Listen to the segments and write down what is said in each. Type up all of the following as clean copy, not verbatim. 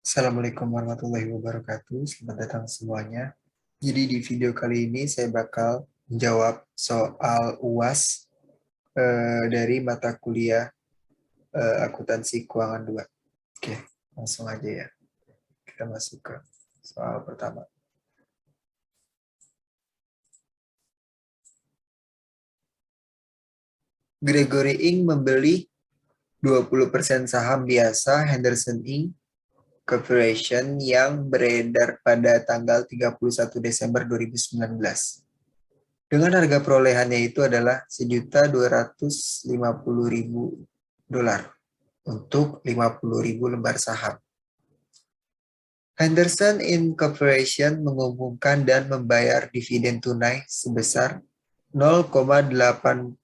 Assalamualaikum warahmatullahi wabarakatuh. Selamat datang semuanya. Jadi di video kali ini saya bakal menjawab soal UAS dari mata kuliah akuntansi keuangan 2. Oke, langsung aja ya. Kita masuk ke soal pertama. Gregory Ing membeli 20% saham biasa Henderson Inc. Corporation yang beredar pada tanggal 31 Desember 2019. Dengan harga perolehannya itu adalah $1.250.000 untuk 50.000 lembar saham. Henderson Incorporation mengumumkan dan membayar dividen tunai sebesar $0,80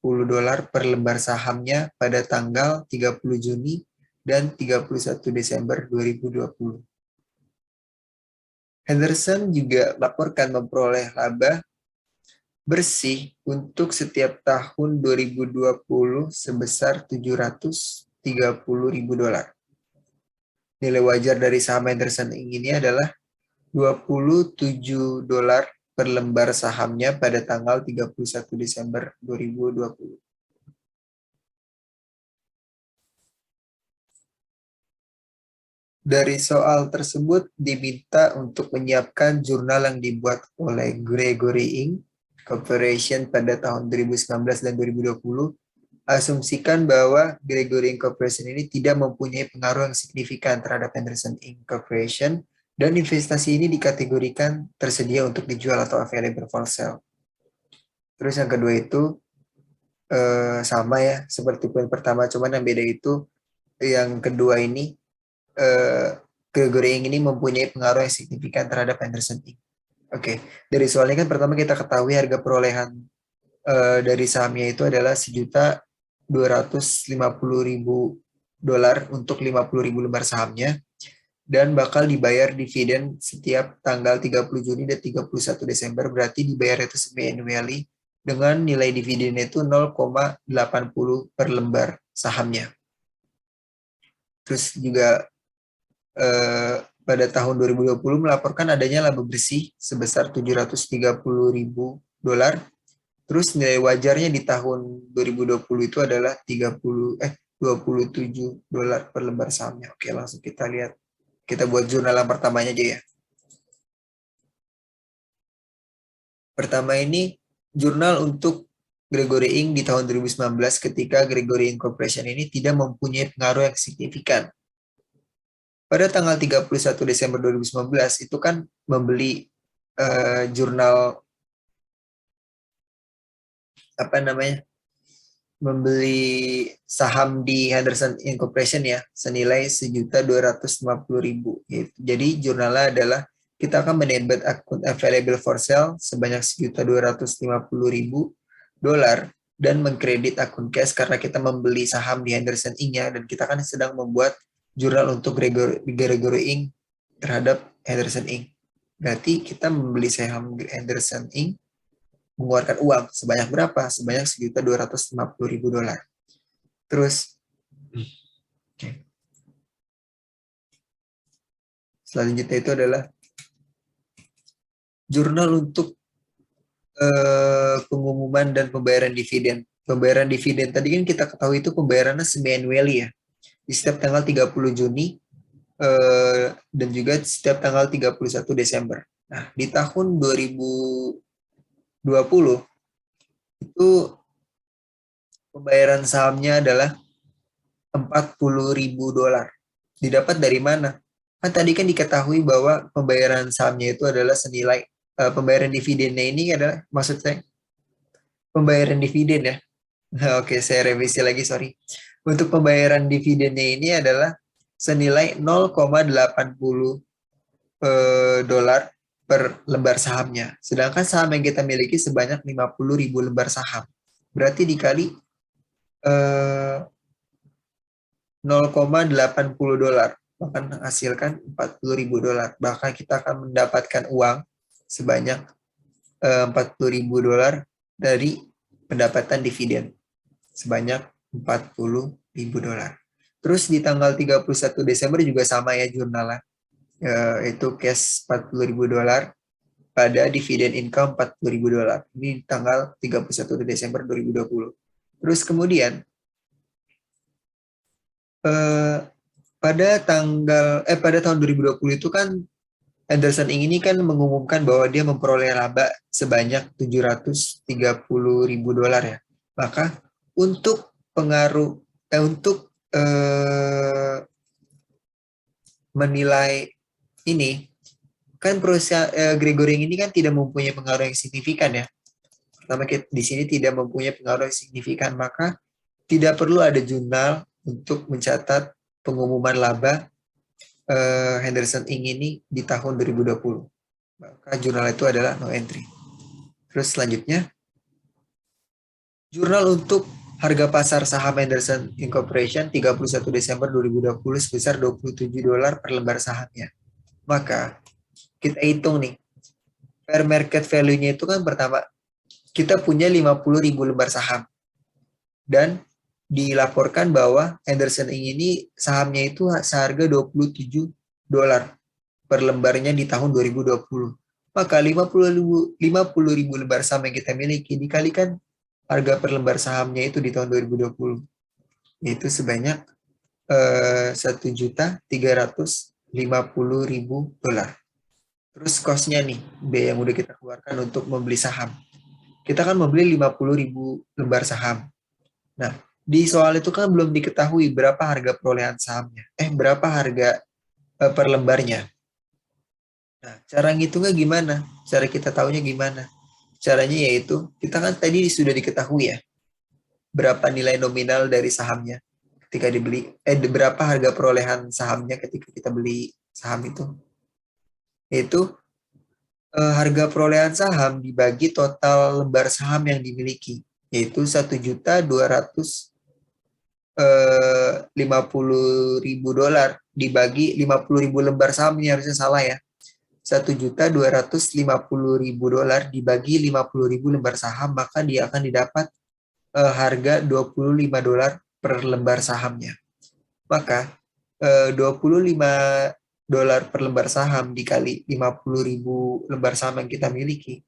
per lembar sahamnya pada tanggal 30 Juni dan 31 Desember 2020. Henderson juga laporkan memperoleh laba bersih untuk setiap tahun 2020 sebesar $730.000. Nilai wajar dari saham Henderson ini adalah $27 per lembar sahamnya pada tanggal 31 Desember 2020. Dari soal tersebut diminta untuk menyiapkan jurnal yang dibuat oleh Gregory Ing Corporation pada tahun 2019 dan 2020. Asumsikan bahwa Gregory Ing Corporation ini tidak mempunyai pengaruh yang signifikan terhadap Henderson Inc. Corporation dan investasi ini dikategorikan tersedia untuk dijual atau available for sale. Terus yang kedua itu sama ya seperti poin pertama, cuman yang beda itu yang kedua ini Gregory Ing ini mempunyai pengaruh yang signifikan terhadap Henderson Inc. Oke, dari soalnya kan pertama kita ketahui harga perolehan dari sahamnya itu adalah $1.250.000 untuk 50.000 lembar sahamnya dan bakal dibayar dividen setiap tanggal 30 Juni dan 31 Desember, berarti dibayar itu semi-annually dengan nilai dividennya itu 0,80 per lembar sahamnya. Terus juga pada tahun 2020 melaporkan adanya laba bersih sebesar $730.000. Terus nilai wajarnya di tahun 2020 itu adalah $27 per lembar sahamnya. Oke, langsung kita lihat. Kita buat jurnal yang pertamanya aja ya. Pertama ini jurnal untuk Gregory Ing di tahun 2019 ketika Gregory Ing Corporation ini tidak mempunyai pengaruh yang signifikan. Pada tanggal 31 Desember 2019 itu kan membeli jurnal membeli saham di Henderson Incorporation ya senilai $1.250.000. Jadi jurnalnya adalah kita akan menembet akun available for sale sebanyak $1.250.000 dan mengkredit akun cash karena kita membeli saham di Henderson Inc-nya dan kita kan sedang membuat jurnal untuk Gregory Inc terhadap Henderson Inc. Berarti kita membeli saham Henderson Inc mengeluarkan uang sebanyak berapa? Sebanyak $1.250.000. Terus selanjutnya itu adalah jurnal untuk pengumuman dan pembayaran dividen. Pembayaran dividen tadi kan kita ketahui itu pembayarannya semi-annually ya. Di setiap tanggal 30 Juni dan juga setiap tanggal 31 Desember. Nah, di tahun 2020 itu pembayaran sahamnya adalah $40.000. Didapat dari mana? Kan tadi kan diketahui bahwa pembayaran sahamnya itu adalah senilai pembayaran dividennya ini adalah maksud saya pembayaran dividen ya. Oke, saya revisi lagi, sorry. Untuk pembayaran dividennya ini adalah senilai $0,80 per lembar sahamnya. Sedangkan saham yang kita miliki sebanyak 50.000 lembar saham. Berarti dikali $0,80 akan menghasilkan $40.000. Bahkan kita akan mendapatkan uang sebanyak $40.000 dari pendapatan dividen sebanyak $40.000. Terus di tanggal 31 Desember juga sama ya jurnalnya. Itu cash $40.000 pada dividen income $40.000. Ini tanggal 31 Desember 2020. Terus kemudian pada tahun 2020 itu kan Henderson Inc ini kan mengumumkan bahwa dia memperoleh laba sebanyak $730.000 ya. Maka untuk menilai ini kan perusahaan Gregory ini kan tidak mempunyai pengaruh yang signifikan ya. Pertama di sini tidak mempunyai pengaruh yang signifikan, maka tidak perlu ada jurnal untuk mencatat pengumuman laba Henderson Inc ini di tahun 2020. Maka jurnal itu adalah no entry. Terus selanjutnya, jurnal untuk harga pasar saham Henderson Incorporation 31 Desember 2020 sebesar $27 per lembar sahamnya. Maka kita hitung nih, fair market value-nya itu kan pertama, kita punya 50.000 lembar saham. Dan dilaporkan bahwa Henderson Inc ini sahamnya itu seharga $27 per lembarnya di tahun 2020. Maka 50.000 lembar saham yang kita miliki dikalikan harga per lembar sahamnya itu di tahun 2020. Yaitu sebanyak $1.350.000. Terus cost-nya nih, biaya yang udah kita keluarkan untuk membeli saham. Kita kan membeli 50.000 lembar saham. Nah, di soal itu kan belum diketahui berapa harga perolehan sahamnya. Berapa harga per lembarnya. Nah, cara ngitungnya gimana? Cara kita tahunya gimana? Caranya yaitu, kita kan tadi sudah diketahui ya, berapa nilai nominal dari sahamnya ketika dibeli, berapa harga perolehan sahamnya ketika kita beli saham itu. Yaitu harga perolehan saham dibagi total lembar saham yang dimiliki, yaitu $1.250.000 dibagi 50.000 lembar saham, ini harusnya salah ya. $1.250.000 dibagi 50.000 lembar saham, maka dia akan didapat harga $25 per lembar sahamnya. Maka $25 per lembar saham dikali 50.000 lembar saham yang kita miliki,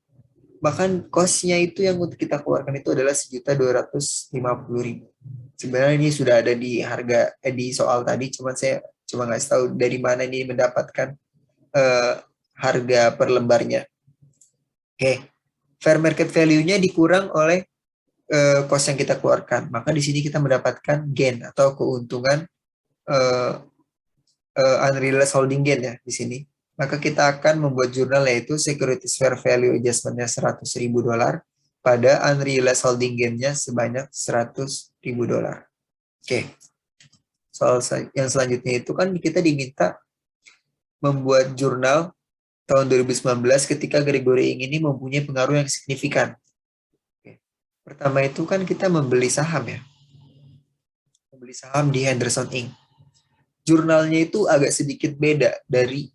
bahkan cost-nya itu yang untuk kita keluarkan itu adalah $1.250.000. Sebenarnya ini sudah ada di harga di soal tadi, saya cuma nggak tahu dari mana ini mendapatkan harga per lembarnya. Oke, fair market value-nya dikurang oleh cost yang kita keluarkan, maka di sini kita mendapatkan gain atau keuntungan unrealized holding gain ya di sini. Maka kita akan membuat jurnal yaitu securities fair value adjustment-nya $100.000 pada unrealized holding gain-nya sebanyak $100.000. Oke. Soal yang selanjutnya itu kan kita diminta membuat jurnal tahun 2019 ketika Gregory Inc ini mempunyai pengaruh yang signifikan. Oke. Pertama itu kan kita membeli saham ya. Membeli saham di Henderson Inc. Jurnalnya itu agak sedikit beda dari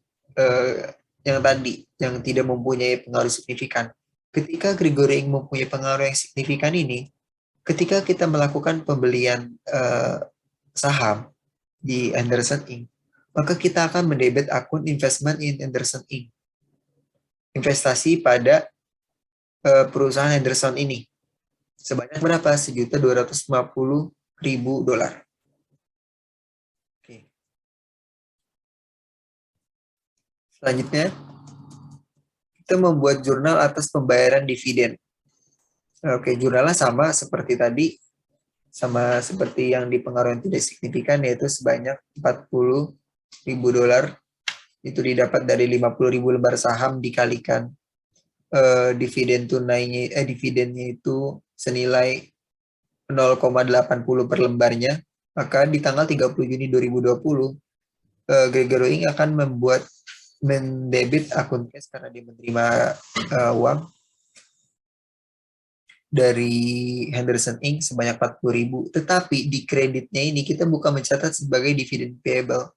yang tadi, yang tidak mempunyai pengaruh signifikan. Ketika Gregory Inc mempunyai pengaruh yang signifikan ini, ketika kita melakukan pembelian saham di Henderson Inc, maka kita akan mendebit akun investment in Henderson Inc. Investasi pada perusahaan Henderson ini. Sebanyak berapa? $1.250.000. Selanjutnya, kita membuat jurnal atas pembayaran dividen. Oke, jurnalnya sama seperti tadi, sama seperti yang dipengaruhi yang tidak signifikan, yaitu sebanyak $40.000. Itu didapat dari 50.000 lembar saham dikalikan dividen tunainya, dividennya itu senilai 0,80 per lembarnya. Maka di tanggal 30 Juni 2020, Gregory Inc akan mendebit akun cash karena dia menerima uang dari Henderson Inc sebanyak 40.000. Tetapi di kreditnya ini kita bukan mencatat sebagai dividend payable,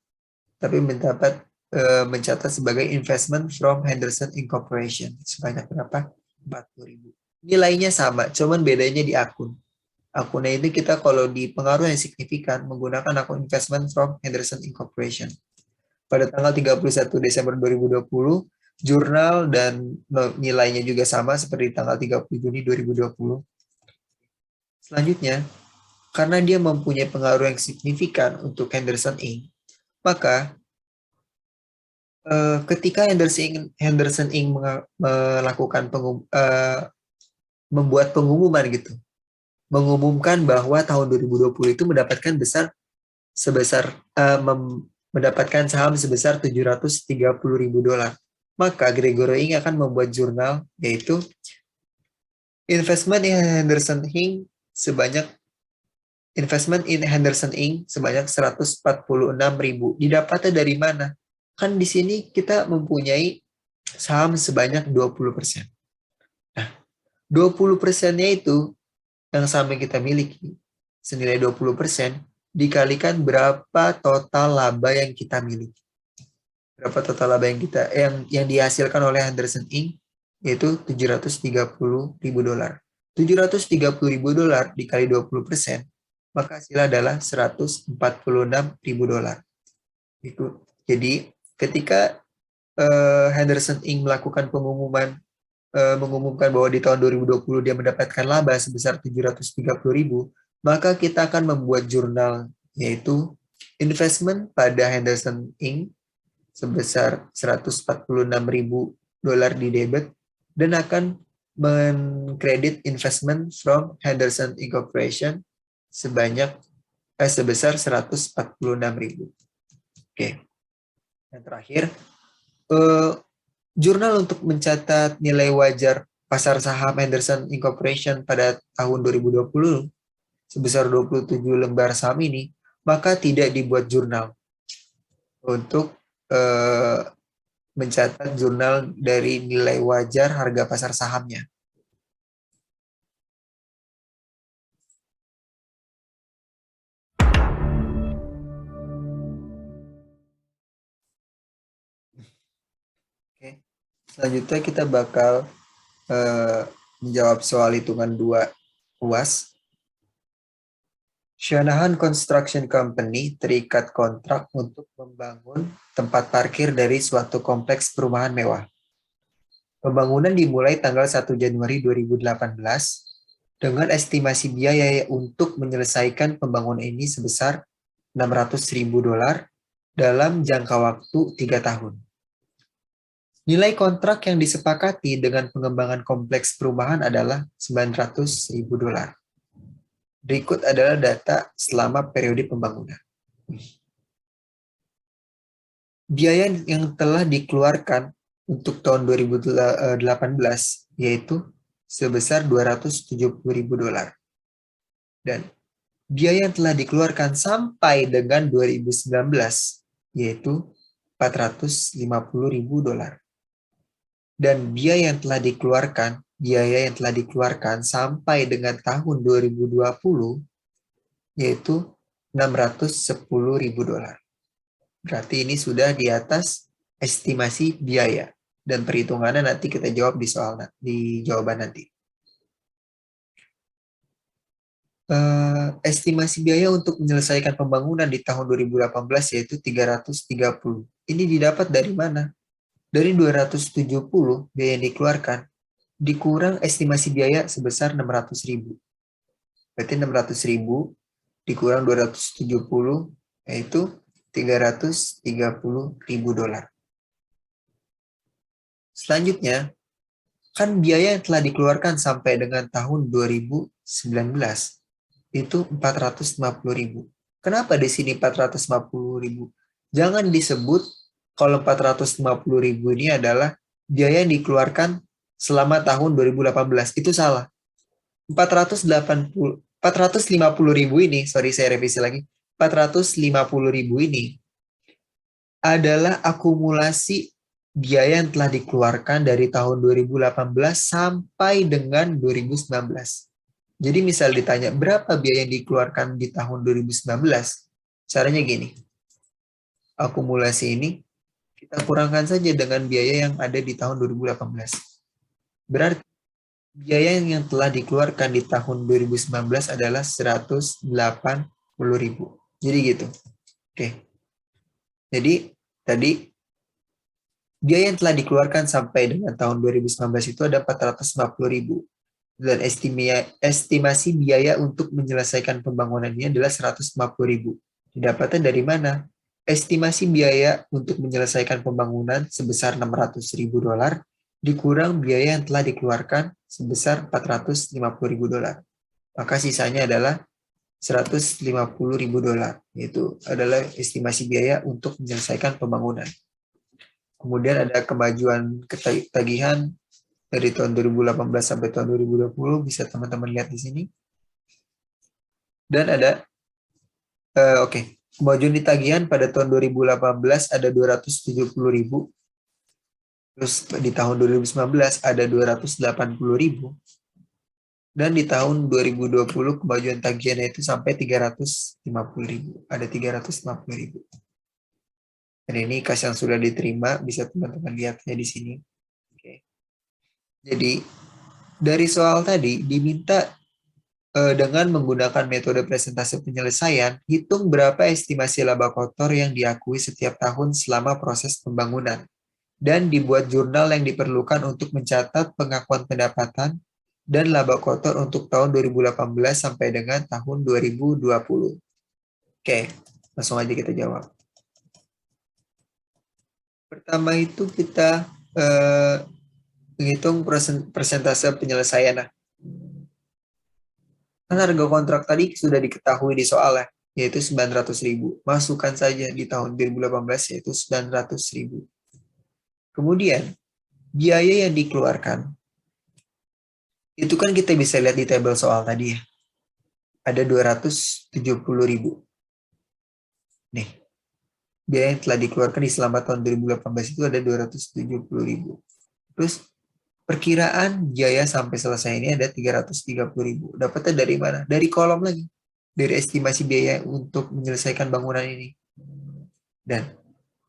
tapi mencatat sebagai investment from Henderson Incorporation sebanyak berapa? 40.000. Nilainya sama, cuman bedanya di akun. Akunnya ini kita kalau di pengaruh yang signifikan menggunakan akun investment from Henderson Incorporation. pada tanggal 31 Desember 2020, jurnal dan nilainya juga sama seperti tanggal 30 Juni 2020. Selanjutnya, karena dia mempunyai pengaruh yang signifikan untuk Henderson Inc., maka ketika Henderson Inc. melakukan membuat pengumuman gitu, mengumumkan bahwa tahun 2020 itu mendapatkan saham sebesar $730.000. Maka Gregory Inc. akan membuat jurnal, yaitu Investment in Henderson Inc. sebanyak 146.000. Didapatnya dari mana? Kan di sini kita mempunyai saham sebanyak 20%. Nah, 20%-nya itu yang saham yang kita miliki, senilai 20%, dikalikan berapa total laba yang kita miliki. Berapa total laba yang dihasilkan oleh Henderson Inc., yaitu $730.000. $730.000 dikali 20%, maka hasilnya adalah $146.000. Itu. Jadi, ketika Henderson Inc. melakukan mengumumkan bahwa di tahun 2020 dia mendapatkan laba sebesar 730.000, maka kita akan membuat jurnal, yaitu investment pada Henderson Inc. sebesar $146.000 di debit, dan akan mengkredit investment from Henderson Incorporation sebesar 146.000. Oke. Yang terakhir, jurnal untuk mencatat nilai wajar pasar saham Henderson Incorporation pada tahun 2020 sebesar 27 lembar saham ini, maka tidak dibuat jurnal untuk mencatat jurnal dari nilai wajar harga pasar sahamnya. Oke. Selanjutnya kita bakal menjawab soal hitungan 2 UAS. Shanahan Construction Company terikat kontrak untuk membangun tempat parkir dari suatu kompleks perumahan mewah. Pembangunan dimulai tanggal 1 Januari 2018 dengan estimasi biaya untuk menyelesaikan pembangunan ini sebesar $600.000 dalam jangka waktu 3 tahun. Nilai kontrak yang disepakati dengan pengembangan kompleks perumahan adalah $900.000. Berikut adalah data selama periode pembangunan. Biaya yang telah dikeluarkan untuk tahun 2018 yaitu sebesar $270.000. Dan biaya yang telah dikeluarkan sampai dengan 2019 yaitu $450.000. Dan biaya yang telah dikeluarkan sampai dengan tahun 2020 yaitu $610.000. Berarti ini sudah di atas estimasi biaya, dan perhitungannya nanti kita jawab di jawaban nanti. Estimasi biaya untuk menyelesaikan pembangunan di tahun 2018 yaitu 330. Ini didapat dari mana? Dari 270 biaya yang dikeluarkan, dikurang estimasi biaya sebesar 600.000. Berarti 600.000 dikurang 270, yaitu $330.000. Selanjutnya, kan biaya yang telah dikeluarkan sampai dengan tahun 2019 itu 450.000. Kenapa di sini 450.000? Jangan disebut kalau 450.000 ini adalah biaya yang dikeluarkan selama tahun 2018. Itu salah. 450.000 ini, saya revisi lagi. 450.000 ini adalah akumulasi biaya yang telah dikeluarkan dari tahun 2018 sampai dengan 2019. Jadi misal ditanya berapa biaya yang dikeluarkan di tahun 2019, caranya gini. Akumulasi ini kita kurangkan saja dengan biaya yang ada di tahun 2018. Berarti biaya yang telah dikeluarkan di tahun 2019 adalah 180.000. Jadi gitu. Oke. Jadi Tadi biaya yang telah dikeluarkan sampai dengan tahun 2019 itu ada 450.000 dan estimasi biaya untuk menyelesaikan pembangunan ini adalah 150.000. Didapatkan dari mana? Estimasi biaya untuk menyelesaikan pembangunan sebesar 600.000 dolar dikurang biaya yang telah dikeluarkan sebesar 450.000 dolar. Maka sisanya adalah 150.000 dolar. Itu adalah estimasi biaya untuk menyelesaikan pembangunan. Kemudian ada kemajuan ketagihan dari tahun 2018 sampai tahun 2020, bisa teman-teman lihat di sini. Dan ada, kemajuan di tagihan pada tahun 2018 ada 270.000. Terus di tahun 2019 ada 280.000. Dan di tahun 2020 kemajuan tagihannya itu sampai 350.000. Ada 350.000. Dan ini kas yang sudah diterima, bisa teman-teman lihatnya di sini. Oke. Jadi dari soal tadi diminta dengan menggunakan metode presentase penyelesaian, hitung berapa estimasi laba kotor yang diakui setiap tahun selama proses pembangunan, dan dibuat jurnal yang diperlukan untuk mencatat pengakuan pendapatan dan laba kotor untuk tahun 2018 sampai dengan tahun 2020. Oke, langsung aja kita jawab. Pertama itu kita menghitung persentase penyelesaian. Kan harga kontrak tadi sudah diketahui di soal ya, yaitu 900.000. Masukkan saja di tahun 2018 yaitu 900.000. Kemudian, biaya yang dikeluarkan, itu kan kita bisa lihat di tabel soal tadi ya. Ada 270.000. Nih, biaya yang telah dikeluarkan di selama tahun 2018 itu ada 270.000. Terus, perkiraan biaya sampai selesai ini ada 330.000. Dapatnya dari mana? Dari kolom lagi. Dari estimasi biaya untuk menyelesaikan bangunan ini. Dan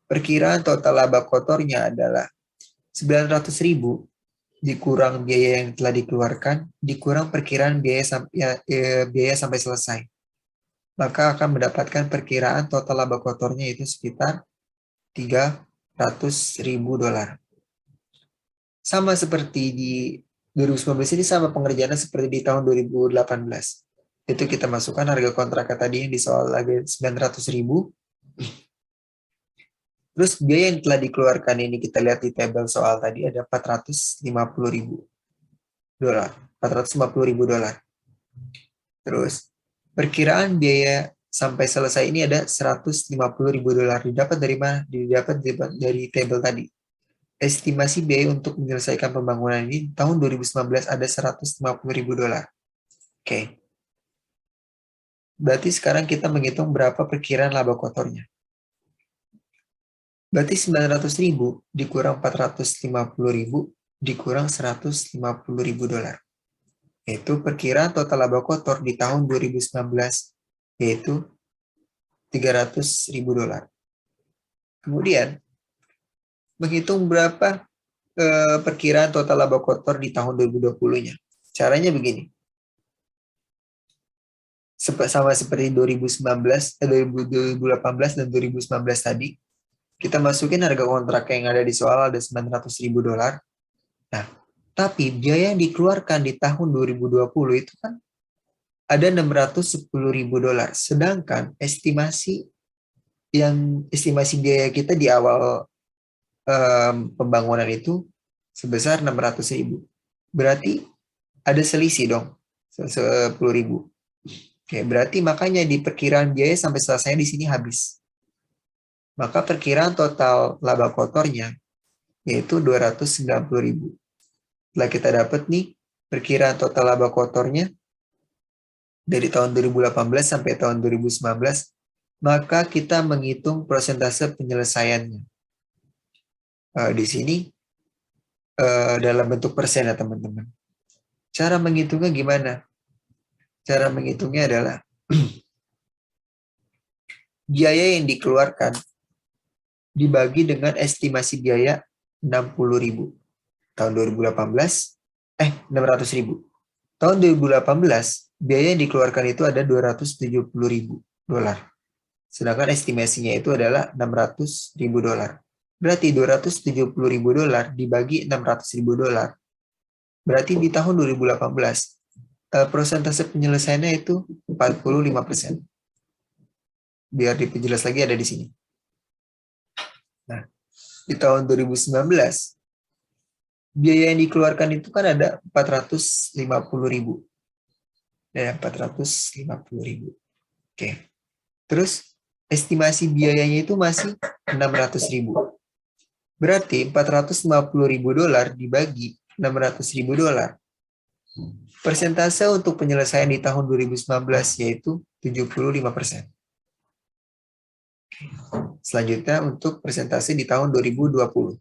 perkiraan total laba kotornya adalah 900.000 dikurang biaya yang telah dikeluarkan, dikurang perkiraan biaya sampai selesai. Maka akan mendapatkan perkiraan total laba kotornya itu sekitar 300.000 dolar. Sama seperti di 2019 ini, sama pengerjaannya seperti di tahun 2018. Itu kita masukkan harga kontraknya tadi yang di soal lagi 900.000. Terus biaya yang telah dikeluarkan ini kita lihat di tabel soal tadi ada 450.000 dolar. 450.000 dolar. Terus perkiraan biaya sampai selesai ini ada 150.000 dolar. Didapat dari mana? Didapat dari tabel tadi. Estimasi biaya untuk menyelesaikan pembangunan ini tahun 2019 ada 150.000 dolar. Oke. Berarti sekarang kita menghitung berapa perkiraan laba kotornya. Berarti 900.000 dikurang 450.000 dikurang 150.000 dolar. Yaitu perkiraan total laba kotor di tahun 2019 yaitu 300.000 dolar. Kemudian menghitung berapa perkiraan total laba kotor di tahun 2020-nya. Caranya begini. Sama seperti 2018 dan 2019 tadi, kita masukin harga kontrak yang ada di soal ada 900.000 dolar. Nah, tapi biaya yang dikeluarkan di tahun 2020 itu kan ada 610.000 dolar. Sedangkan estimasi biaya kita di awal pembangunan itu sebesar 600.000. Berarti ada selisih dong, 10.000. Oke, berarti makanya di perkiraan biaya sampai selesai di sini habis. Maka perkiraan total laba kotornya yaitu 290.000. Setelah kita dapat nih perkiraan total laba kotornya dari tahun 2018 sampai tahun 2019, maka kita menghitung persentase penyelesaiannya. Di sini dalam bentuk persen ya teman-teman. Cara menghitungnya gimana? Cara menghitungnya adalah biaya yang dikeluarkan dibagi dengan estimasi biaya 60.000. Tahun 2018, 600.000. Tahun 2018, biaya yang dikeluarkan itu ada 270.000 dolar. Sedangkan estimasinya itu adalah 600.000 dolar. Berarti 270.000 dolar dibagi 600.000 dolar. Berarti di tahun 2018, persentase penyelesaiannya itu 45%. Biar diperjelas lagi ada di sini. Nah, di tahun 2019, biaya yang dikeluarkan itu kan ada 450.000. Dan 450.000. Oke. Terus estimasi biayanya itu masih 600.000. Berarti 450.000 dolar dibagi 600.000 dolar. Persentase untuk penyelesaian di tahun 2019 yaitu 75%. Selanjutnya untuk persentase di tahun 2020.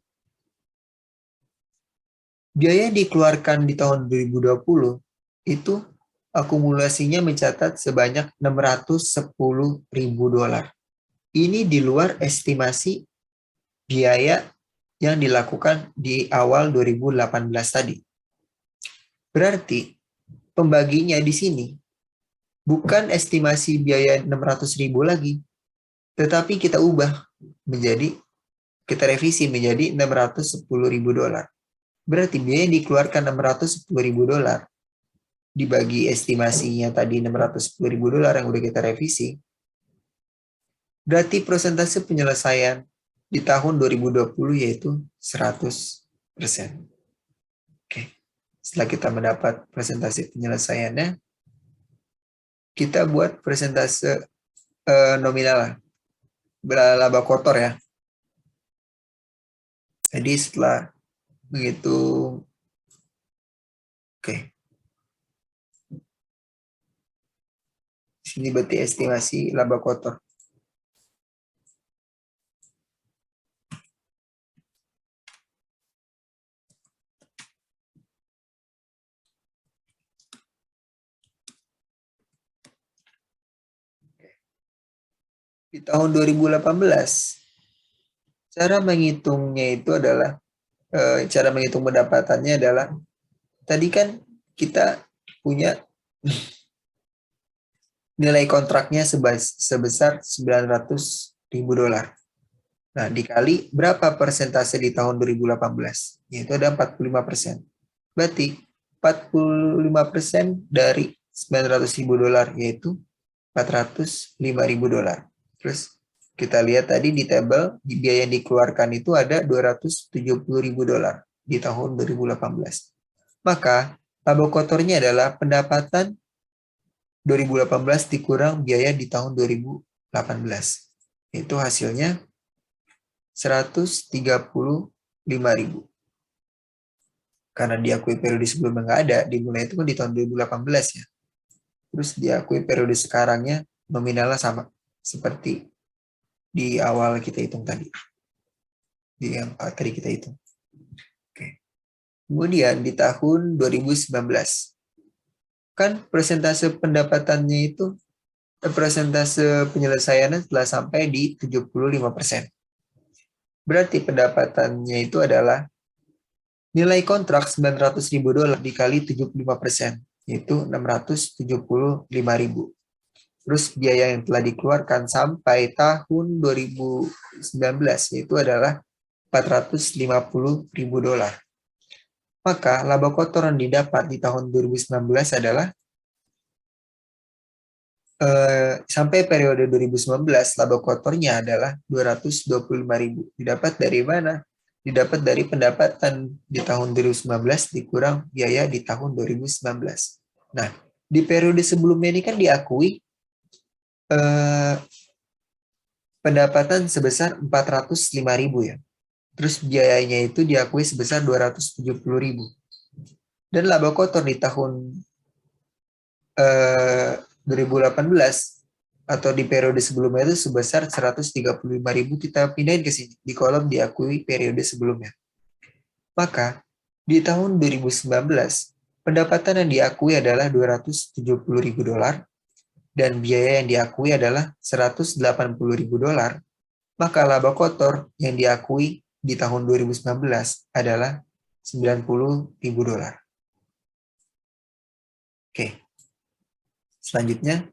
Biaya yang dikeluarkan di tahun 2020 itu akumulasinya mencatat sebanyak 610.000 dolar. Ini di luar estimasi biaya yang dilakukan di awal 2018 tadi. Berarti pembaginya di sini bukan estimasi biaya 600.000 lagi, tetapi kita ubah menjadi, kita revisi menjadi 610.000 dolar. Berarti biaya yang dikeluarkan 610.000 dolar dibagi estimasinya tadi 610.000 dolar yang udah kita revisi, berarti persentase penyelesaian di tahun 2020 yaitu 100%. Oke. Setelah kita mendapat presentasi penyelesaiannya, kita buat persentase nominal laba kotor ya. Jadi setelah menghitung, oke. Sini berarti estimasi laba kotor. Di tahun 2018, cara menghitungnya itu adalah, cara menghitung pendapatannya adalah, tadi kan kita punya nilai kontraknya sebesar 900.000 dolar. Nah, dikali berapa persentase di tahun 2018? Yaitu ada 45%. Berarti 45% dari 900.000 dolar, yaitu 405.000 dolar. Terus kita lihat tadi di tabel, biaya yang dikeluarkan itu ada 270.000 dolar di tahun 2018. Maka laba kotornya adalah pendapatan 2018 dikurang biaya di tahun 2018. Itu hasilnya 135.000. Karena diakui periode sebelumnya nggak ada, dimulai itu kan di tahun 2018 ya. Terus diakui periode sekarangnya nominalnya sama seperti di awal kita hitung tadi. Di yang tadi kita hitung. Oke. Kemudian di tahun 2019, kan persentase pendapatannya itu, persentase penyelesaiannya telah sampai di 75%. Berarti pendapatannya itu adalah nilai kontrak 900.000 dolar dikali 75%, yaitu 675.000. Terus biaya yang telah dikeluarkan sampai tahun 2019 yaitu adalah 450.000 dolar. Maka laba kotor yang didapat di tahun 2019 adalah sampai periode 2019 laba kotornya adalah 225.000. Didapat dari mana? Didapat dari pendapatan di tahun 2019 dikurang biaya di tahun 2019. Nah, di periode sebelumnya ini kan diakui pendapatan sebesar 405.000 ya. Terus biayanya itu diakui sebesar 270.000. Dan laba kotor di tahun 2018 atau di periode sebelumnya itu sebesar 135.000, kita pindahin ke sini di kolom diakui periode sebelumnya. Maka di tahun 2019 pendapatan yang diakui adalah 270.000 dolar dan biaya yang diakui adalah 180.000 dolar. Maka laba kotor yang diakui di tahun 2019 adalah 90.000 dolar. Oke. Selanjutnya,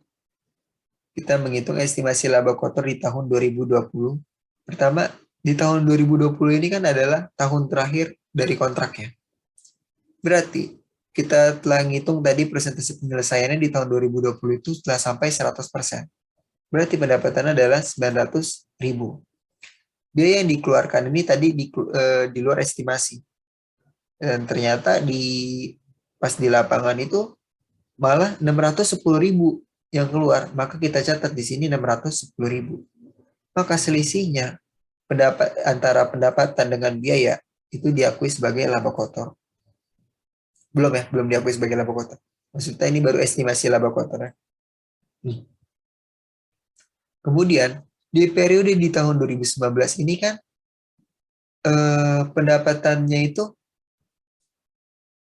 kita menghitung estimasi laba kotor di tahun 2020. Pertama, di tahun 2020 ini kan adalah tahun terakhir dari kontraknya. Berarti kita telah ngitung tadi persentase penyelesaiannya di tahun 2020 itu telah sampai 100%. Berarti pendapatannya adalah 900.000. Biaya yang dikeluarkan ini tadi di luar estimasi. Dan ternyata pas di lapangan itu malah 610.000 yang keluar. Maka kita catat di sini 610.000. Maka selisihnya antara pendapatan dengan biaya itu diakui sebagai laba kotor. Belum diakui sebagai laba kotor. Maksudnya ini baru estimasi laba kotor. Kemudian di periode di tahun 2019 ini kan pendapatannya itu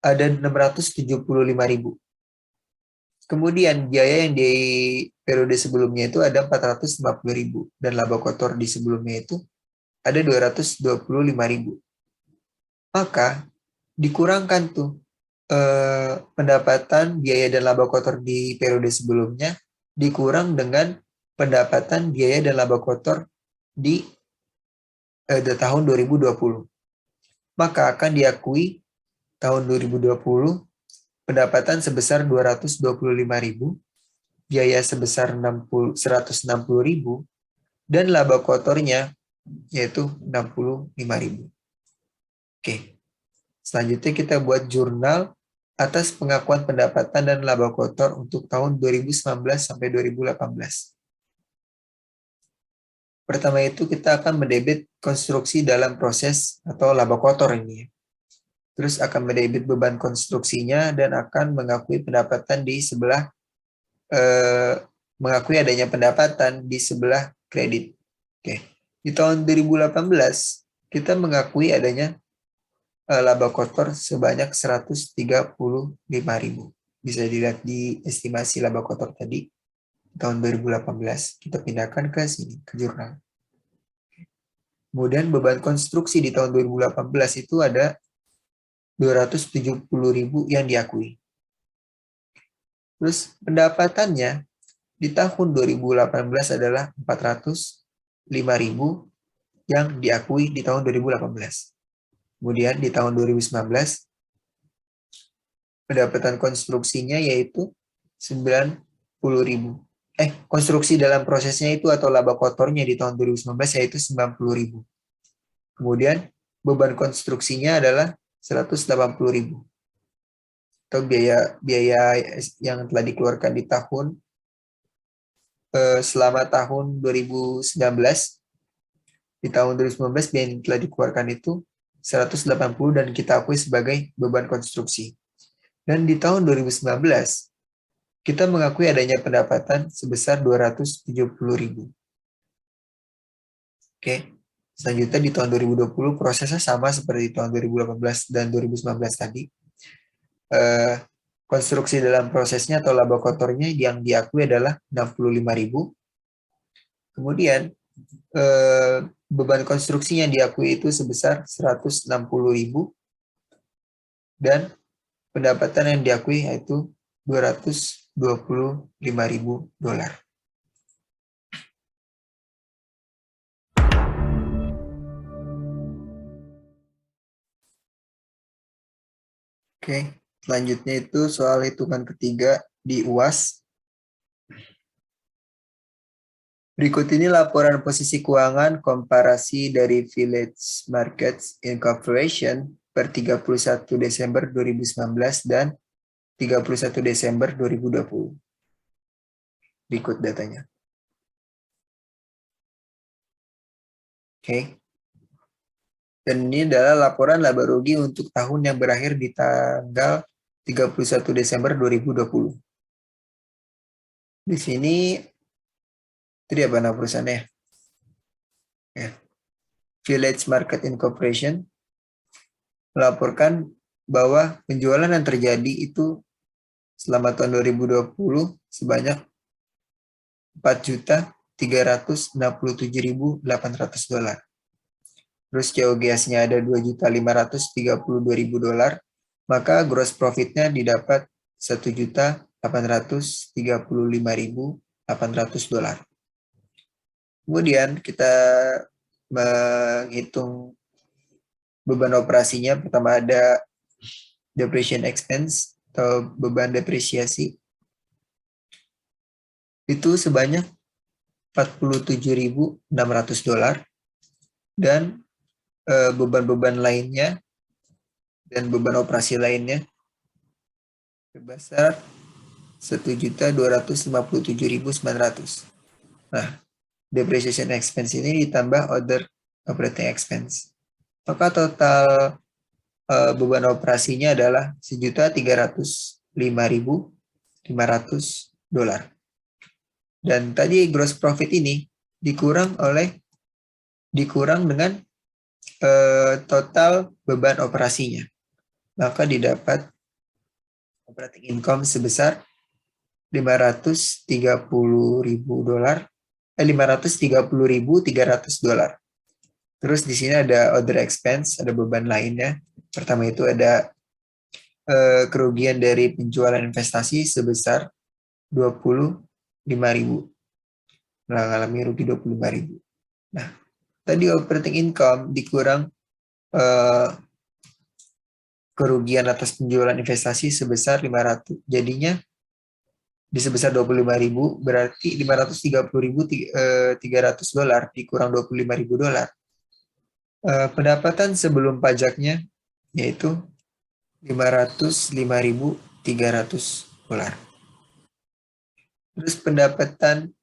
ada 675.000. Kemudian biaya yang di periode sebelumnya itu ada 450.000 dan laba kotor di sebelumnya itu ada 225.000. Maka dikurangkan tuh pendapatan biaya dan laba kotor di periode sebelumnya dikurang dengan pendapatan biaya dan laba kotor di tahun 2020. Maka akan diakui tahun 2020 pendapatan sebesar 225.000, biaya sebesar 160.000 dan laba kotornya yaitu 65.000. Oke. Selanjutnya kita buat jurnal atas pengakuan pendapatan dan laba kotor untuk tahun 2019 sampai 2018. Pertama itu kita akan mendebit konstruksi dalam proses atau laba kotor ini. Terus akan mendebit beban konstruksinya dan akan mengakui pendapatan di sebelah mengakui adanya pendapatan di sebelah kredit. Oke. Di tahun 2018 kita mengakui adanya laba kotor sebanyak 135.000. Bisa dilihat di estimasi laba kotor tadi tahun 2018. Kita pindahkan ke sini, ke jurnal. Kemudian beban konstruksi di tahun 2018 itu ada 270.000 yang diakui. Terus pendapatannya di tahun 2018 adalah 405.000 yang diakui di tahun 2018. Kemudian di tahun 2019 pendapatan konstruksinya yaitu 90.000. Konstruksi dalam prosesnya itu atau laba kotornya di tahun 2019 yaitu 90.000. Kemudian beban konstruksinya adalah 180.000. Atau biaya yang telah dikeluarkan di tahun selama tahun 2019. Di tahun 2019 biaya yang telah dikeluarkan itu 180 dan kita akui sebagai beban konstruksi. Dan di tahun 2019 kita mengakui adanya pendapatan sebesar 270.000. Oke. Selanjutnya di tahun 2020 prosesnya sama seperti tahun 2018 dan 2019 tadi. Konstruksi dalam prosesnya atau laba kotornya yang diakui adalah 65.000. Kemudian beban konstruksi yang diakui itu sebesar 160.000 dan pendapatan yang diakui yaitu $225.000. Oke, selanjutnya itu soal hitungan ketiga di UAS. Berikut ini laporan posisi keuangan komparasi dari Village Markets Incorporation per 31 Desember 2019 dan 31 Desember 2020. Berikut datanya. Oke. Dan ini adalah laporan laba rugi untuk tahun yang berakhir di tanggal 31 Desember 2020. Di sini itu dia nama perusahaannya. Ya. Village Market Incorporation melaporkan bahwa penjualan yang terjadi itu selama tahun 2020 sebanyak $4.367.800. Terus COGS-nya ada $2.532.000, maka gross profit-nya didapat $1.835.000 $800. Kemudian kita menghitung beban operasinya. Pertama ada depreciation expense atau beban depresiasi. Itu sebanyak $47.600 dan beban-beban lainnya dan beban operasi lainnya sebesar 1.257.900. Nah, depreciation expense ini ditambah other operating expense. Maka total beban operasinya adalah $1.305.500. Dan tadi gross profit ini dikurang dengan total beban operasinya. Maka didapat operating income sebesar $530.300. Terus di sini ada other expense, ada beban lainnya. Pertama itu ada kerugian dari penjualan investasi sebesar $25.000. Mengalami rugi $25.000. Nah, tadi operating income dikurang kerugian atas penjualan investasi sebesar 500. Jadinya di sebesar $25.000 berarti $530.300 dikurang $25.000. Pendapatan sebelum pajaknya yaitu $505.300. Terus pendapatan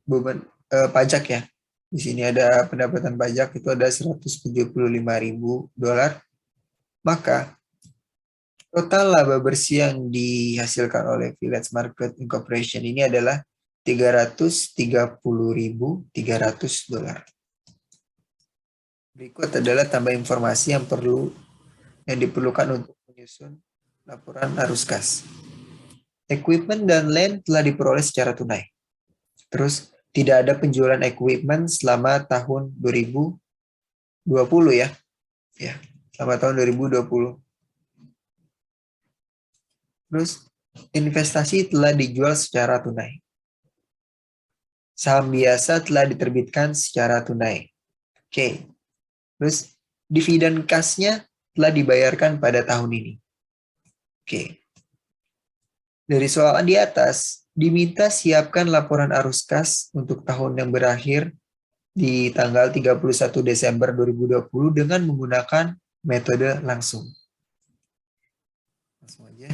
beban pajak ya. Di sini ada pendapatan pajak itu ada $175.000. Maka total laba bersih yang dihasilkan oleh Village Market Incorporation ini adalah $330.300. Berikut adalah tambah informasi yang diperlukan untuk menyusun laporan arus kas. Equipment dan land telah diperoleh secara tunai. Terus tidak ada penjualan equipment selama tahun 2020 ya. Ya, selama tahun 2020. Terus investasi telah dijual secara tunai. Saham biasa telah diterbitkan secara tunai. Oke. Terus dividen kasnya telah dibayarkan pada tahun ini. Oke. Dari soal di atas, diminta siapkan laporan arus kas untuk tahun yang berakhir di tanggal 31 Desember 2020 dengan menggunakan metode langsung. Langsung aja.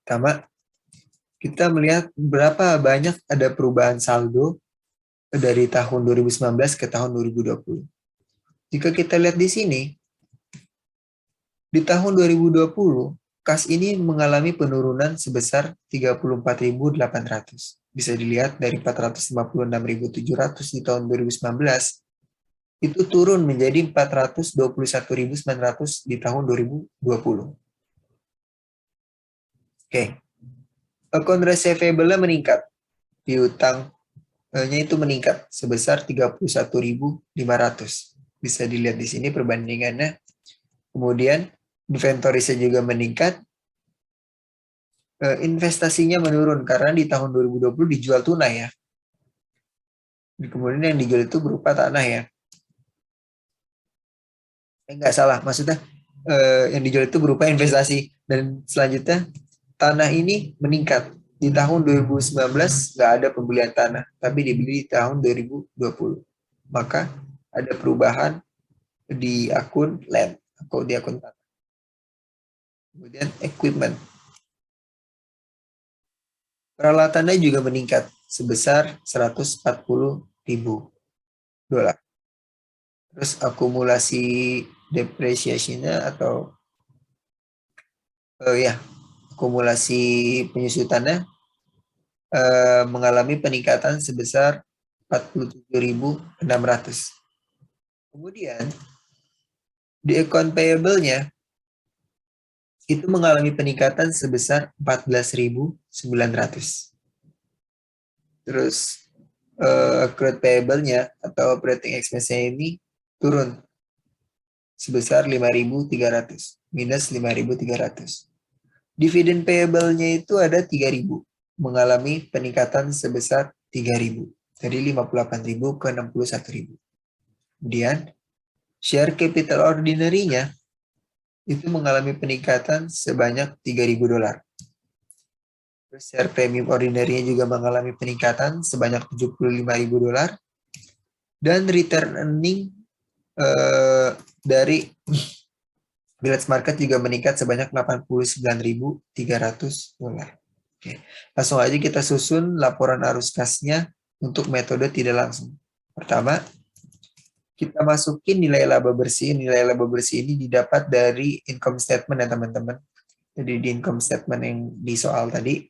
Pertama, kita melihat berapa banyak ada perubahan saldo dari tahun 2019 ke tahun 2020. Jika kita lihat di sini, di tahun 2020, kas ini mengalami penurunan sebesar 34.800. Bisa dilihat dari 456.700 di tahun 2019, itu turun menjadi 421.900 di tahun 2020. Oke. Account receivable-nya meningkat. Piutangnya itu meningkat sebesar 31.500. Bisa dilihat di sini perbandingannya. Kemudian inventory-nya juga meningkat. Investasinya menurun karena di tahun 2020 dijual tunai ya. Kemudian yang dijual itu berupa tanah ya. Enggak salah, maksudnya yang dijual itu berupa investasi. Dan selanjutnya tanah ini meningkat. Di tahun 2019 nggak ada pembelian tanah, tapi dibeli di tahun 2020. Maka ada perubahan di akun land atau di akun tanah. Kemudian equipment. Peralatannya juga meningkat sebesar $140.000. Terus akumulasi depresiasinya atau akumulasi penyusutannya mengalami peningkatan sebesar 47.600. Kemudian di account payable-nya itu mengalami peningkatan sebesar 14.900. Terus accrued payable-nya atau operating expense-nya ini turun sebesar 5.300, minus 5.300. Dividen payable-nya itu ada 3.000. mengalami peningkatan sebesar 3.000. Dari 58.000 ke 61.000. Kemudian, share capital ordinary-nya itu mengalami peningkatan sebanyak 3.000 dolar. Share premium ordinary-nya juga mengalami peningkatan sebanyak 75.000 dolar. Dan return earning dari Bilet Market juga meningkat sebanyak 89.300 dolar. Oke. Langsung aja kita susun laporan arus kasnya untuk metode tidak langsung. Pertama, kita masukin nilai laba bersih. Nilai laba bersih ini didapat dari income statement ya teman-teman. Jadi di income statement yang di soal tadi.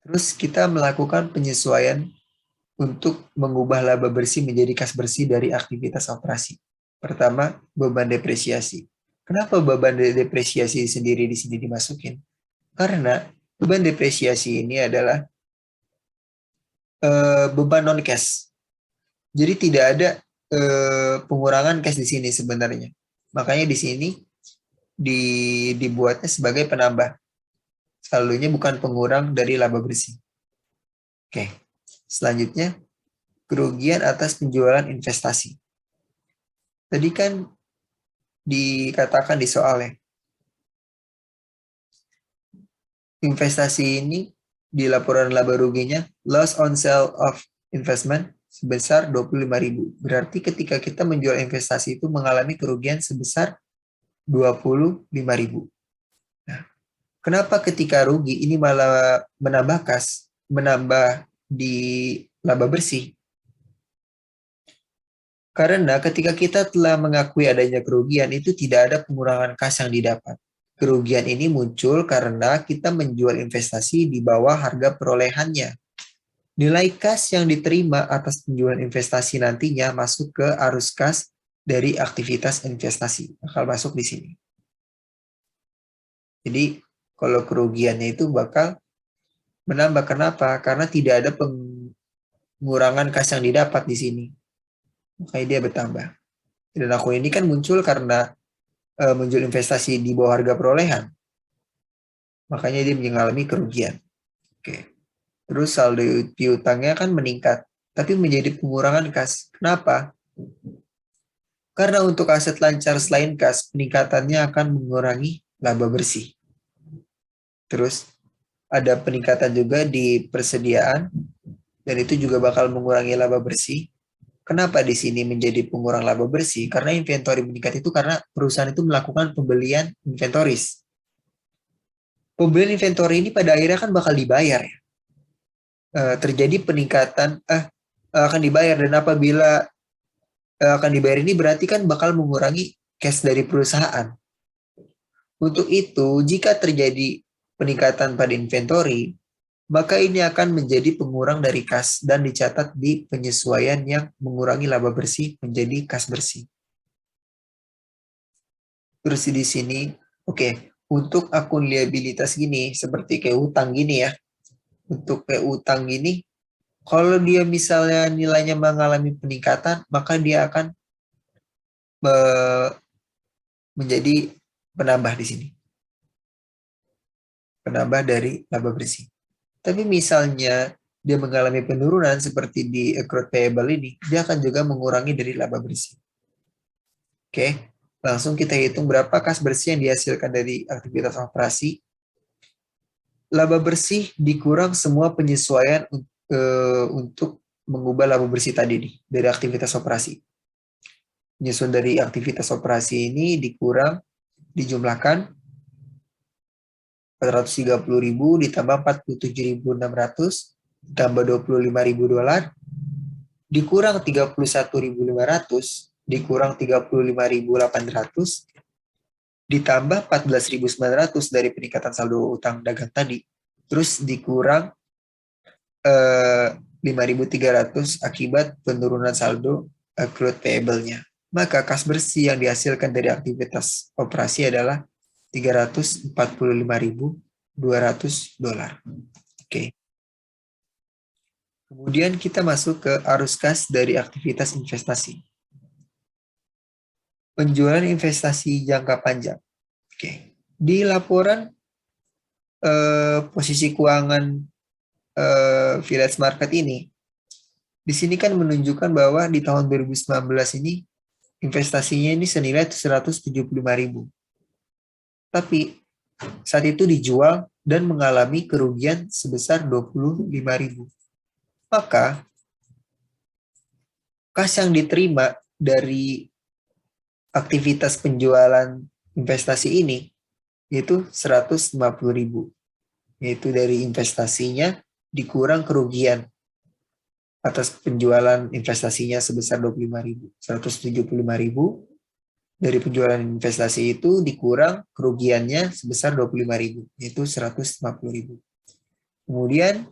Terus kita melakukan penyesuaian untuk mengubah laba bersih menjadi kas bersih dari aktivitas operasi. Pertama, beban depresiasi. Kenapa beban depresiasi sendiri di sini dimasukin? Karena beban depresiasi ini adalah beban non cash. Jadi tidak ada pengurangan cash di sini sebenarnya. Makanya di sini dibuatnya sebagai penambah. Saldonya bukan pengurang dari laba bersih. Oke. Selanjutnya, kerugian atas penjualan investasi. Tadi kan dikatakan di soalnya, investasi ini di laporan laba ruginya, loss on sale of investment sebesar 25.000. Berarti ketika kita menjual investasi itu mengalami kerugian sebesar 25.000. Nah, kenapa ketika rugi ini malah menambah di laba bersih? Karena ketika kita telah mengakui adanya kerugian, itu tidak ada pengurangan kas yang didapat. Kerugian ini muncul karena kita menjual investasi di bawah harga perolehannya. Nilai kas yang diterima atas penjualan investasi nantinya masuk ke arus kas dari aktivitas investasi. Bakal masuk di sini. Jadi, kalau kerugiannya itu bakal menambah. Kenapa? Karena tidak ada pengurangan kas yang didapat di sini. Makanya dia bertambah. Dan akun ini kan muncul karena menjual investasi di bawah harga perolehan. Makanya dia mengalami kerugian. Oke. Terus saldo piutangnya kan meningkat, tapi menjadi pengurangan kas. Kenapa? Karena untuk aset lancar selain kas, peningkatannya akan mengurangi laba bersih. Terus ada peningkatan juga di persediaan, dan itu juga bakal mengurangi laba bersih. Kenapa di sini menjadi pengurang laba bersih? Karena inventory meningkat itu karena perusahaan itu melakukan pembelian inventoris. Pembelian inventory ini pada akhirnya kan bakal dibayar ya. Terjadi peningkatan akan dibayar, dan apabila akan dibayar ini berarti kan bakal mengurangi cash dari perusahaan. Untuk itu, jika terjadi peningkatan pada inventory, maka ini akan menjadi pengurang dari kas dan dicatat di penyesuaian yang mengurangi laba bersih menjadi kas bersih. Terus di sini, oke, untuk akun liabilitas gini, seperti kayak utang gini ya, untuk kayak utang gini, kalau dia misalnya nilainya mengalami peningkatan, maka dia akan menjadi penambah di sini. Penambah dari laba bersih. Tapi misalnya dia mengalami penurunan seperti di accrued payable ini, dia akan juga mengurangi dari laba bersih. Oke, langsung kita hitung berapa kas bersih yang dihasilkan dari aktivitas operasi. Laba bersih dikurang semua penyesuaian untuk mengubah laba bersih tadi nih, dari aktivitas operasi. Penyusun dari aktivitas operasi ini dikurang, dijumlahkan 430.000 ditambah 47.600 ditambah 25.000 dolar dikurang 31.500 dikurang 35.800 ditambah 14.900 dari peningkatan saldo utang dagang tadi, terus dikurang 5.300 akibat penurunan saldo accrued payable-nya. Maka kas bersih yang dihasilkan dari aktivitas operasi adalah 345.200 dolar. Oke. Kemudian kita masuk ke arus kas dari aktivitas investasi. Penjualan investasi jangka panjang. Oke. Di laporan posisi keuangan Village Market ini, di sini kan menunjukkan bahwa di tahun 2019 ini investasinya ini senilai 175.000. Tapi saat itu dijual dan mengalami kerugian sebesar 25.000. Maka kas yang diterima dari aktivitas penjualan investasi ini yaitu 150.000. Yaitu dari investasinya dikurang kerugian atas penjualan investasinya sebesar 25.000. 175.000 dari penjualan investasi itu dikurang kerugiannya sebesar 25.000, yaitu 150.000. Kemudian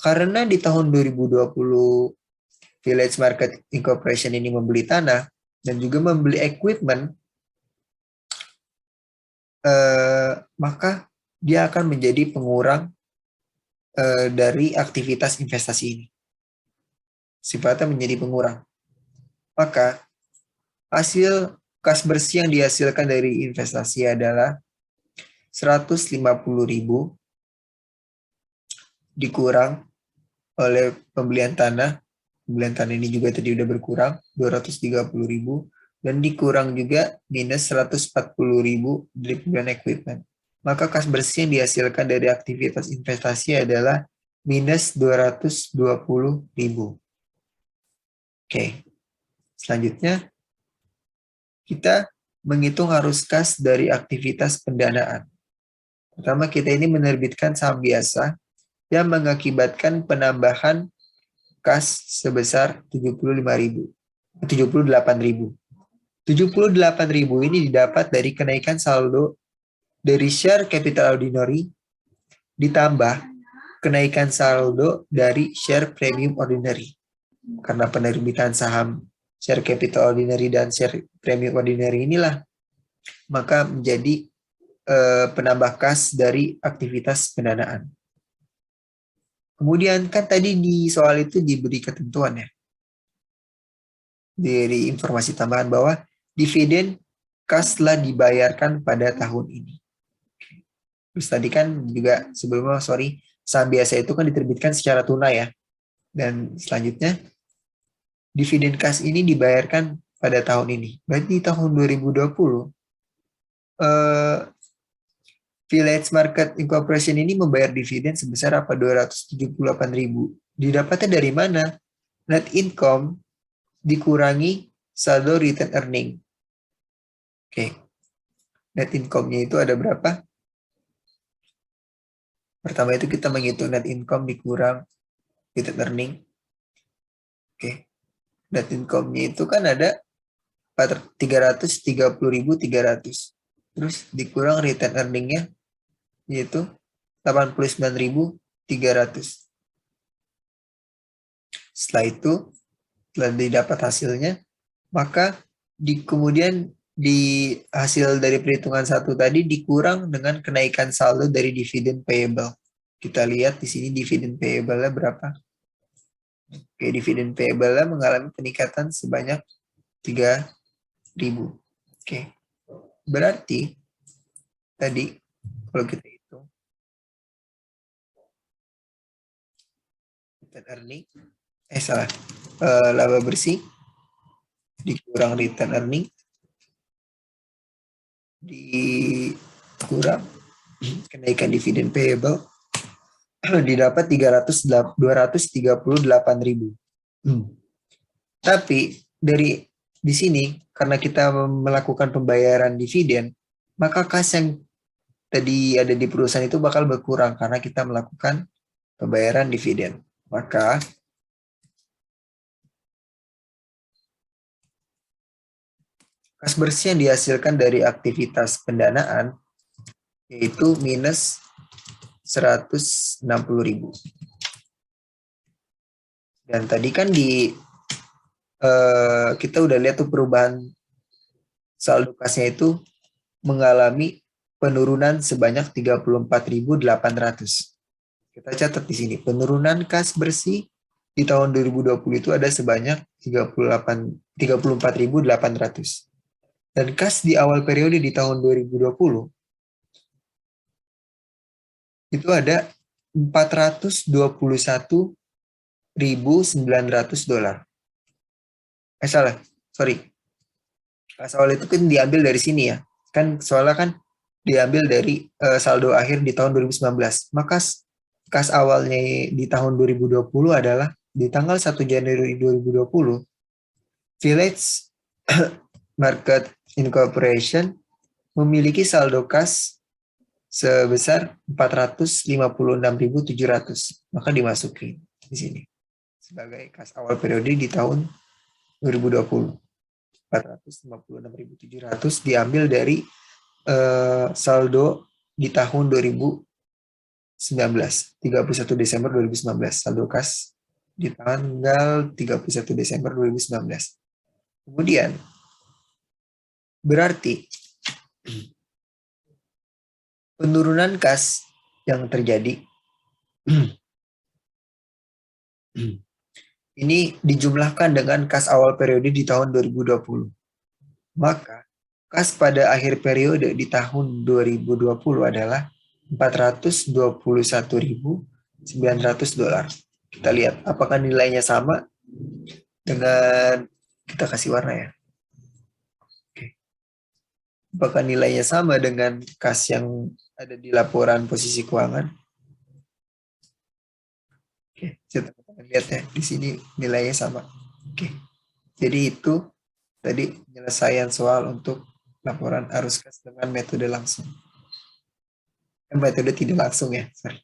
karena di tahun 2020 Village Market Incorporation ini membeli tanah dan juga membeli equipment, maka dia akan menjadi pengurang dari aktivitas investasi ini. Sifatnya menjadi pengurang. Maka hasil kas bersih yang dihasilkan dari investasi adalah 150.000 dikurang oleh pembelian tanah. Pembelian tanah ini juga tadi udah berkurang 230.000 dan dikurang juga minus 140.000 dari pembelian equipment. Maka kas bersih yang dihasilkan dari aktivitas investasi adalah minus 220.000. Oke. Selanjutnya kita menghitung arus kas dari aktivitas pendanaan. Pertama, kita ini menerbitkan saham biasa yang mengakibatkan penambahan kas sebesar 78.000. 78.000 ini didapat dari kenaikan saldo dari share capital ordinary ditambah kenaikan saldo dari share premium ordinary. Karena penerbitan saham share capital ordinary dan share premium ordinary inilah maka menjadi penambah kas dari aktivitas pendanaan. Kemudian kan tadi di soal itu diberi ketentuan ya, dari informasi tambahan bahwa dividen kas telah dibayarkan pada tahun ini. Terus tadi kan juga sebelumnya, saham biasa itu kan diterbitkan secara tunai ya. Dan selanjutnya, dividen kas ini dibayarkan pada tahun ini. Berarti di tahun 2020, Village Market Incorporation ini membayar dividen sebesar apa? 278.000. Didapatnya dari mana? Net income dikurangi saldo return earning. Oke. Net income-nya itu ada berapa? Pertama itu kita menghitung net income dikurang return earning. Oke. Net income-nya itu kan ada 330.300. Terus dikurang return earning-nya yaitu 89.300. Setelah itu, setelah didapat hasilnya, maka kemudian di hasil dari perhitungan satu tadi dikurang dengan kenaikan saldo dari dividen payable. Kita lihat di sini dividen payable-nya berapa. Oke, dividen payable-nya mengalami peningkatan sebanyak 3.000. Oke. Berarti tadi kalau kita hitung return earning, laba bersih dikurang return earning dikurang kenaikan dividen payable didapat 238.000. Tapi dari di sini karena kita melakukan pembayaran dividen, maka kas yang tadi ada di perusahaan itu bakal berkurang karena kita melakukan pembayaran dividen. Maka kas bersih yang dihasilkan dari aktivitas pendanaan yaitu minus 160.000. Dan tadi kan kita udah lihat tuh perubahan saldo kasnya itu mengalami penurunan sebanyak 34.800. Kita catat di sini, penurunan kas bersih di tahun 2020 itu ada sebanyak 34.800. Dan kas di awal periode di tahun 2020 itu ada $421.900. Salah, sorry. Kas awal itu kan diambil dari sini ya. Kan soalnya kan diambil dari saldo akhir di tahun 2019. Maka kas awalnya di tahun 2020 adalah di tanggal 1 Januari 2020, Village Market Incorporation memiliki saldo kas sebesar 456.700. Maka dimasuki di sini sebagai kas awal periode di tahun 2020. 456.700 diambil dari saldo di tahun 2019, 31 Desember 2019, saldo kas di tanggal 31 Desember 2019. Kemudian berarti penurunan kas yang terjadi ini dijumlahkan dengan kas awal periode di tahun 2020. Maka kas pada akhir periode di tahun 2020 adalah $421.900. Kita lihat apakah nilainya sama dengan, kita kasih warna ya. Oke. Apakah nilainya sama dengan kas yang ada di laporan posisi keuangan? Oke, teman-teman lihat ya, di sini nilainya sama. Oke. Jadi itu tadi penyelesaian soal untuk laporan arus kas dengan metode langsung. Metode tidak langsung ya, sorry.